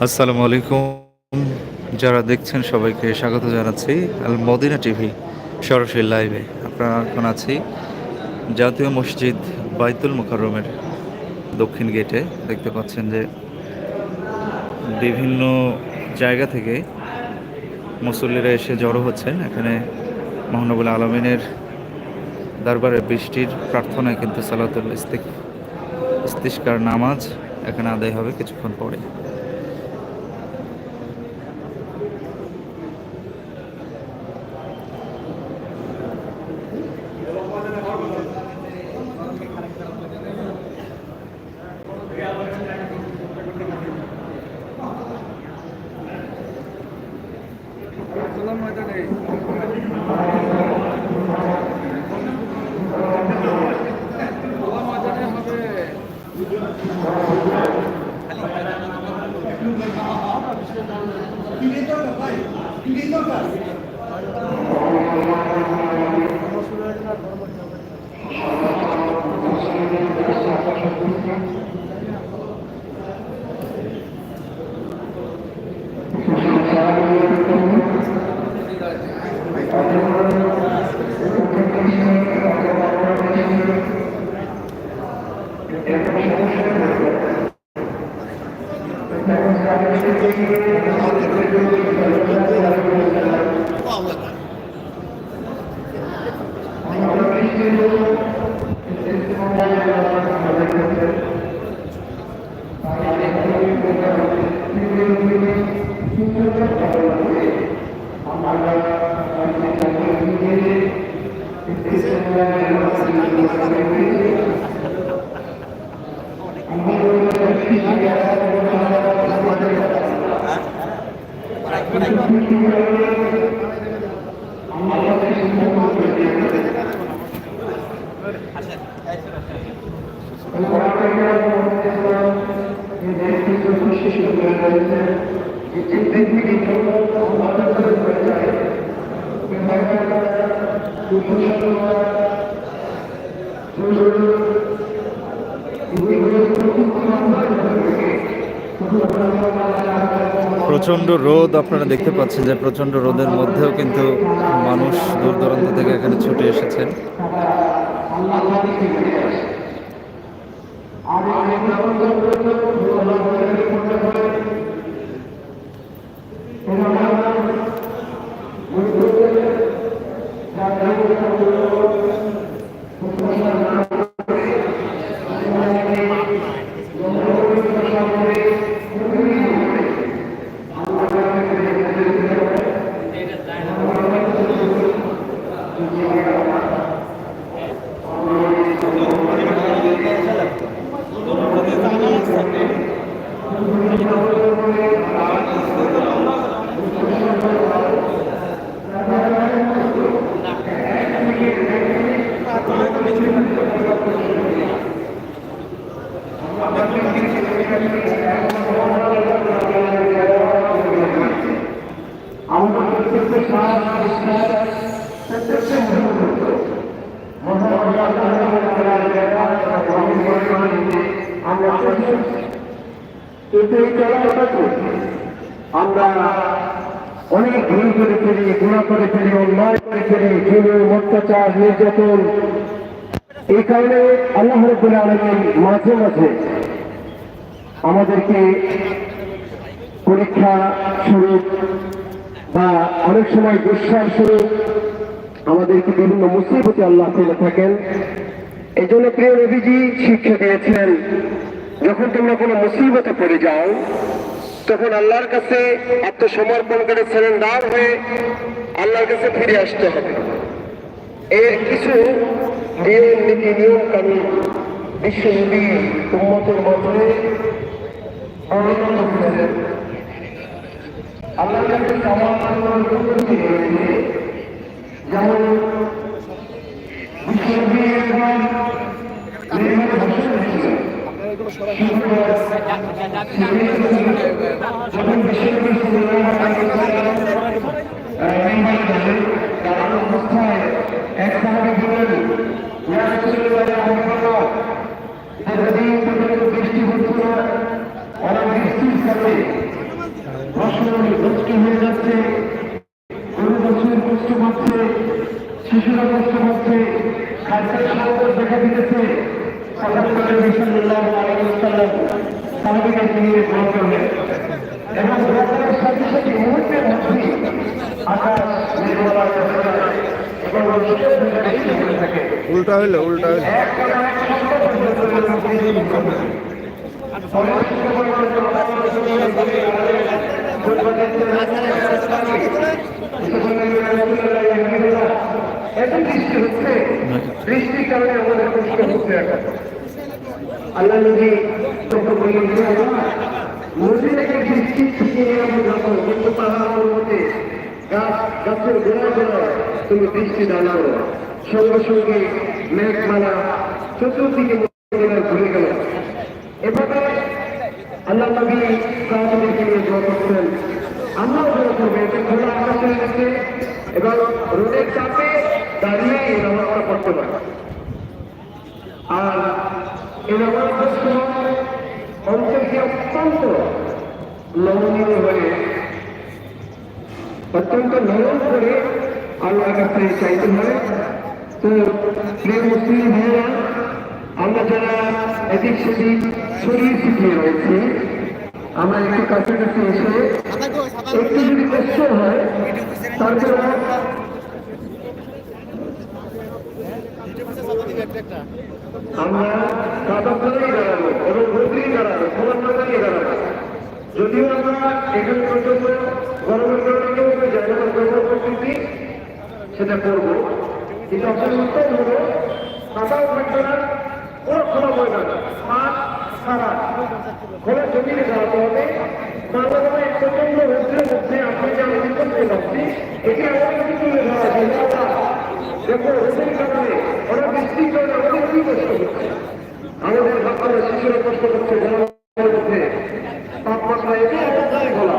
আসসালামু আলাইকুম। যারা দেখছেন সবাইকে স্বাগত জানাচ্ছি আল মদিনা টিভি সরাসরি লাইভে। আপনারা এখন আছি জাতীয় মসজিদ বাইতুল মোকাররমের দক্ষিণ গেটে। দেখতে পাচ্ছেন যে বিভিন্ন জায়গা থেকে মুসল্লিরা এসে জড়ো হচ্ছেন এখানে। মহানবুল আলমিনের দরবারে বৃষ্টির প্রার্থনায় কিন্তু সালাতুল ইস্তিসকার নামাজ এখানে আদায় হবে কিছুক্ষণ পরে। প্রচণ্ড রোদ, আপনারা দেখতে পাচ্ছেন যে প্রচণ্ড রোদের মধ্যেও কিন্তু মানুষ দূর দূরান্ত থেকে এখানে ছুটে এসেছেন। আমরা অনেক ভুল করে ফেলি, গুণা করে ফেলি, অন্যায় করে ফেলি, জুলুম, অত্যাচার, নির্যাতন। এই কারণে আল্লাহ রাব্বুল আলামিন মাঝে মাঝে আমাদেরকে পরীক্ষা স্বরূপ বা অনেক সময় দুঃসার স্বরূপ আমাদেরকে বিভিন্ন মুসিবতে আল্লাহ ফেলে থাকেন। এই জন্য প্রিয় নবীজি শিক্ষা দিয়েছেন, যখন তোমরা কোনো মুসিবতে পড়ে যাও তখন আল্লাহর কাছে আত্মসমর্পণ করে সারেন্ডার হয়ে আল্লাহর কাছে ফিরে আসতে হবে। এর কিছু নিয়ম নীতি, নিয়ম কানুন বিশ্বনবী উম্মতের মধ্যে আল্লাহর কাছে যেমন বিশ্বনবী বৃষ্টি হচ্ছে না, অনেক বৃষ্টির সাথে সংকট দেখা দিতেছে সাল্লাল্লাহু আলাইহি ওয়াসাল্লাম সাহাবীদেরকে নিয়ে দোয়া করলেন এবং দোয়া করার সাথে সাথে মুহূর্তের মধ্যেই আকাশ মেঘমালা এবং থাকে উল্টা হইলো উল্টা হইলো এত বৃষ্টি হচ্ছে বৃষ্টির কারণে আমাদের কষ্ট হচ্ছে এখন আল্লাহ নবী তখন বললেন নদী থেকে বৃষ্টি ছিটিয়ে আমরা যাবো কিন্তু পাহাড় পর্বতে গাছের গোড়া গোড়ায় তুমি বৃষ্টি দাঁড়াও সঙ্গে সঙ্গে মেঘমালা চতুর্দিকে ঘুরে গেল এভাবে আল্লাহ নবী সাহাবাদেরকে নিয়ে দোয়া করতেন আমরাও দোয়া করবো এটা খোলা আকাশের নিচে এবং রোদের চাপে দাঁড়িয়ে এই নামাজটা করতে পারে আর এই নামাজের সময় অন্তরকে অত্যন্ত নমনীয় হয়ে অত্যন্ত নরম করে আল্লাহর কাছে চাইতে হয় তো প্রিয় মুসলিম ভাইরা আমরা যারা এদিক সেদিক ছড়িয়ে ছিটিয়ে রয়েছি আমরা একটু কাছাকাছি এসে একটু যদি কষ্ট হয় তারপরে আমরা কাদাপাড়াই দাঁড়াবো এবং রোদ্রেই দাঁড়াবো খোলা ময়দানে দাঁড়াবো যদিও আমরা এখানে পর্যন্ত গরমের কারণে কেউ জায়গা ব্যবহার করতেছি সেটা করবো কিন্তু আপনার উত্তর হলো কাদাও থাকবে না পুরো খোলা ময়দান মাঠ সারা খোলা জমিনে দাঁড়াতে হবে বাংলাদেশে এক প্রচন্ড রোদ্রের মধ্যে আপনি যে আমি করতে পারছি এটি আমাদের কিছু তুলে ধরা যায় দেখো রোদের কারণে ওরা বৃষ্টির কারণে আমাদের কি কষ্ট হচ্ছে আমাদের বাচ্চারা শিশুরা কষ্ট করছে গরমের মধ্যে তাপমাত্রা এটি অবস্থায় বলা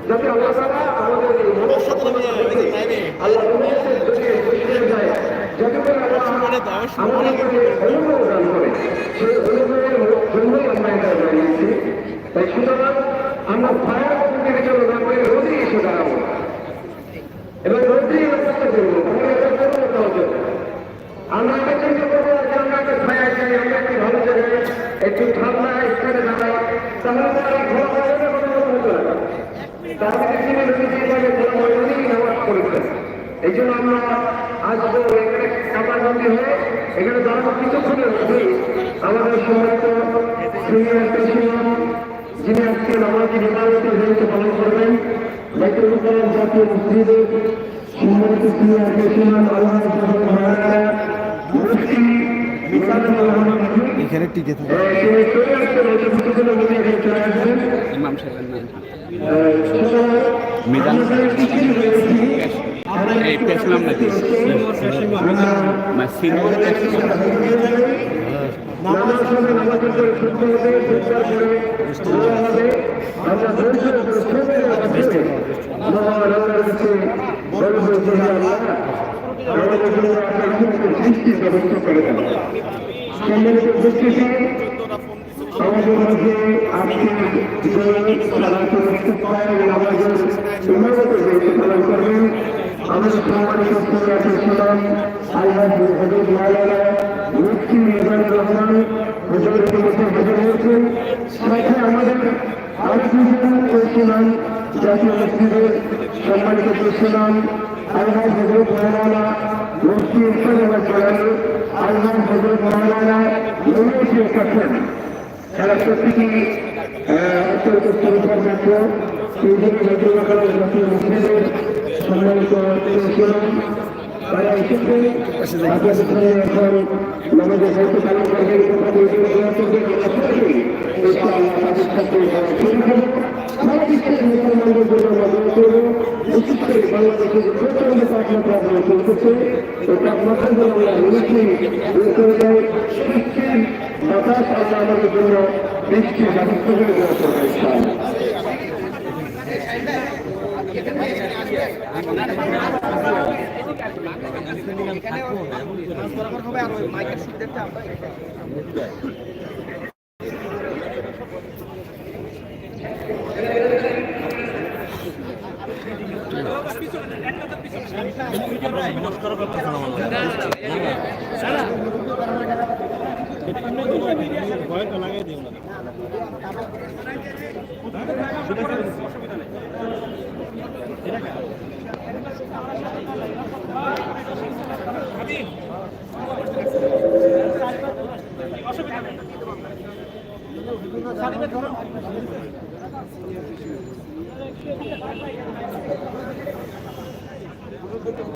যাতে আল্লাহ তাআলা আমাদের আল্লাহ যাতে করে আমাদেরকে অনুগ্রহ দান করে সেই অনুগ্রহের জন্যই আমরা এটা জানিয়েছি তাই সুতরাং আমরা ভয়ের থেকে যেন না করে রোদে এসে দাঁড়াবো এবং রোদ্রেই অবস্থা করবো আমরা একটা চিন্তা করবো যে আমরা একটা ছায়া চাই আমরা একটি ভালো জায়গায় একটু ঠান্ডা স্থানে দাঁড়াই তাহলে তো আর ঘোরা ময়দানে কোনো হতো না তাহলে তিনি রবীন্দ্রভাবে ঘোরা ময়দানেই নামাজ করেছেন এই জন্য আমরা আসবো এখানে কামারবন্দি হয়ে এখানে দাঁড়ানো কিছুক্ষণের মধ্যেই আমাদের সম্মানিত সিনিয়র প্রেসিডেন্ট যিনি আজকে নামাজি ইবাদতের দায়িত্ব পালন করবেন জাতীয় জাতীয় মসজিদের সম্মানিত সিনিয়র প্রেসিডেন্ট আল্লাহ মুফতি এখানে টিকে থাকে তিনি চলে আসছেন হয়তো কিছুক্ষণের মধ্যে এখানে চলে আসবেন ইমাম সাহেবের নাম মিজান এই পেছলাম নাকি সিনিয়র নামাজ হবে নামাজের পরে শুনতে হবে শুনতে পরে দোয়া হবে আমরা বলছি বলবো যে আল্লাহ আমাদের জন্য আপনার সৃষ্টির ব্যবস্থা করে দেন সম্মানিত উপস্থিতি আমাদের মধ্যে আজকে আমাদের ইমামতের দায়িত্ব পালন করবেন আমাদের সম্মানিত ছিলাম আল্লাহ হজরত মাওলানা মুফতি মিজানুর রহমান হুজুরের মধ্যে হাজির হয়েছেন সাথে আমাদের আরেকজন ছিলাম জাতীয় মসজিদের সম্মানিত ছিলাম আল্লাহ হজরত মাওলানা মুফতি ইরফান আহমদ জালালী আল্লাহ হজরত মাওলানা মুফতি কাছেন তারা প্রত্যেকেই অত্যন্ত সুন্দর এই জন্য জাতীয় মসজিদের সম্মানিত ছিলাম তারা এসেছে এখন আমাদের দায়িত্ব পালন করবে মুসলমানদের জন্য আমরা করবো বিশেষ করে বাংলাদেশে যে প্রচন্ড তাপমাত্রা চলতেছে এই তাপমাত্রার জন্য আমরা নিশ্চয়ই দূর করে দেয় বৃষ্টির বাতাস আমরা আমাদের জন্য বৃষ্টির ব্যবস্থা করে দেওয়া করবে ভয়টা লাগাই দিও না